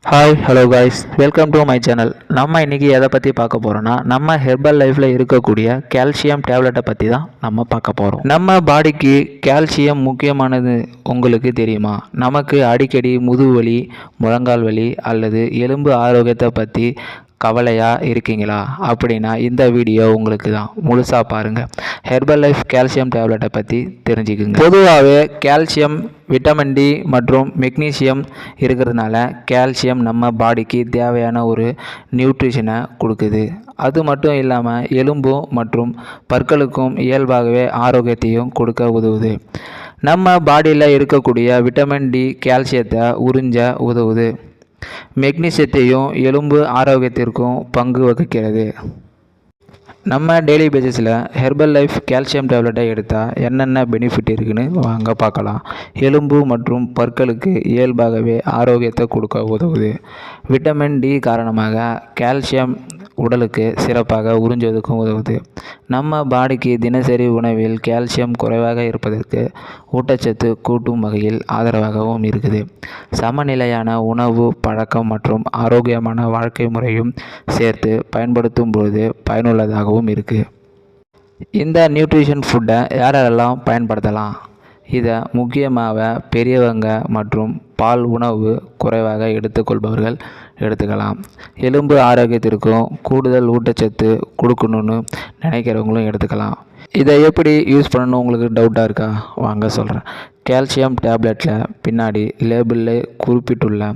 Hi hello guys, welcome to my channel. நம்ம இன்றைக்கி எதை பற்றி பார்க்க போகிறோன்னா, நம்ம ஹெர்பல் லைஃப்பில் இருக்கக்கூடிய கால்சியம் டேப்லெட்டை பற்றி தான் நம்ம பார்க்க போகிறோம். நம்ம பாடிக்கு கால்சியம் முக்கியமானது உங்களுக்கு தெரியுமா? நமக்கு அடிக்கடி முதுகு வலி, முழங்கால் வலி அல்லது எலும்பு ஆரோக்கியத்தை பற்றி கவலையாக இருக்கீங்களா? அப்படின்னா இந்த வீடியோ உங்களுக்கு தான். முழுசாக பாருங்கள். ஹெர்பல் லைஃப் கால்சியம் டேப்லெட்டை பற்றி தெரிஞ்சுக்குங்க. பொதுவாகவே கால்சியம், விட்டமின் டி மற்றும் மெக்னீசியம் இருக்கிறதுனால கால்சியம் நம்ம பாடிக்கு தேவையான ஒரு நியூட்ரிஷனை கொடுக்குது. அது மட்டும் இல்லாமல் எலும்பும் மற்றும் பற்களுக்கும் இயல்பாகவே ஆரோக்கியத்தையும் கொடுக்க உதவுது. நம்ம பாடியில் இருக்கக்கூடிய விட்டமின் டி கால்சியத்தை உறிஞ்ச உதவுது. மெக்னீசியத்தையும் எலும்பு ஆரோக்கியத்திற்கும் பங்கு வகிக்கிறது. நம்ம டெய்லி பேசிஸில் ஹெர்பல் லைஃப் கால்சியம் டேப்லெட்டை எடுத்தால் என்னென்ன பெனிஃபிட் இருக்குன்னு வாங்க பார்க்கலாம். எலும்பு மற்றும் பற்களுக்கு இயல்பாகவே ஆரோக்கியத்தை கொடுக்க உதவுது. விட்டமின் டி காரணமாக கால்சியம் உடலுக்கு சிறப்பாக உறிஞ்சுவதற்கும் உதவுது. நம்ம பாடிக்கு தினசரி உணவில் கால்சியம் குறைவாக இருப்பதற்கு ஊட்டச்சத்து கூட்டும் வகையில் ஆதரவாகவும் இருக்குது. சமநிலையான உணவு பழக்கம் மற்றும் ஆரோக்கியமான வாழ்க்கை முறையும் சேர்த்து பயன்படுத்தும் பொழுது பயனுள்ளதாகவும் இருக்குது. இந்த நியூட்ரிஷன் ஃபுட்டை யாரெல்லாம் பயன்படுத்தலாம்? இதை முக்கியமாக பெரியவங்க மற்றும் பால் உணவு குறைவாக எடுத்துக்கொள்பவர்கள் எடுத்துக்கலாம். எலும்பு ஆரோக்கியத்திற்கும் கூடுதல் ஊட்டச்சத்து கொடுக்கணுன்னு நினைக்கிறவங்களும் எடுத்துக்கலாம். இதை எப்படி யூஸ் பண்ணணும் உங்களுக்கு டவுட்டாக இருக்கா? வாங்க சொல்கிறேன். கால்சியம் டேப்லெட்டில் பின்னாடி லேபிளில் குறிப்பிட்டுள்ள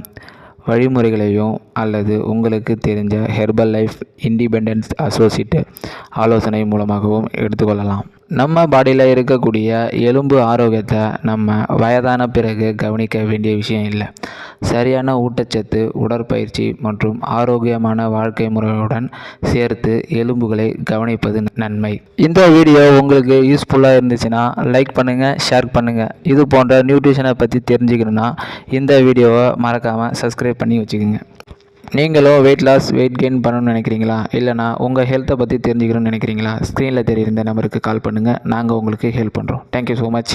வழிமுறைகளையும் அல்லது உங்களுக்கு தெரிஞ்ச ஹெர்பல் லைஃப் இண்டிபெண்டன்ஸ் அசோசியேட் ஆலோசனை மூலமாகவும் எடுத்துக்கொள்ளலாம். நம்ம பாடியில் இருக்கக்கூடிய எலும்பு ஆரோக்கியத்தை நம்ம வயதான பிறகு கவனிக்க வேண்டிய விஷயம் இல்லை. சரியான ஊட்டச்சத்து, உடற்பயிற்சி மற்றும் ஆரோக்கியமான வாழ்க்கை முறையுடன் சேர்த்து எலும்புகளை கவனிப்பது நன்மை. இந்த வீடியோ உங்களுக்கு யூஸ்ஃபுல்லாக இருந்துச்சுன்னா லைக் பண்ணுங்கள், ஷேர் பண்ணுங்கள். இது போன்ற நியூட்ரிஷனை பற்றி தெரிஞ்சுக்கணுன்னா இந்த வீடியோவை மறக்காமல் சப்ஸ்கிரைப் பண்ணி வச்சுக்கோங்க. நீங்களும் வெயிட் லாஸ், வெயிட் கெயின் பண்ணணும்னு நினைக்கிறீங்களா? இல்லைனா உங்கள் ஹெல்த்தை பற்றி தெரிஞ்சுக்கணும்னு நினைக்கிறீங்களா? ஸ்க்ரீனில் தெரியுற இந்த நம்பருக்கு கால் பண்ணுங்கள். நாங்கள் உங்களுக்கு ஹெல்ப் பண்ணுறோம். Thank you so much.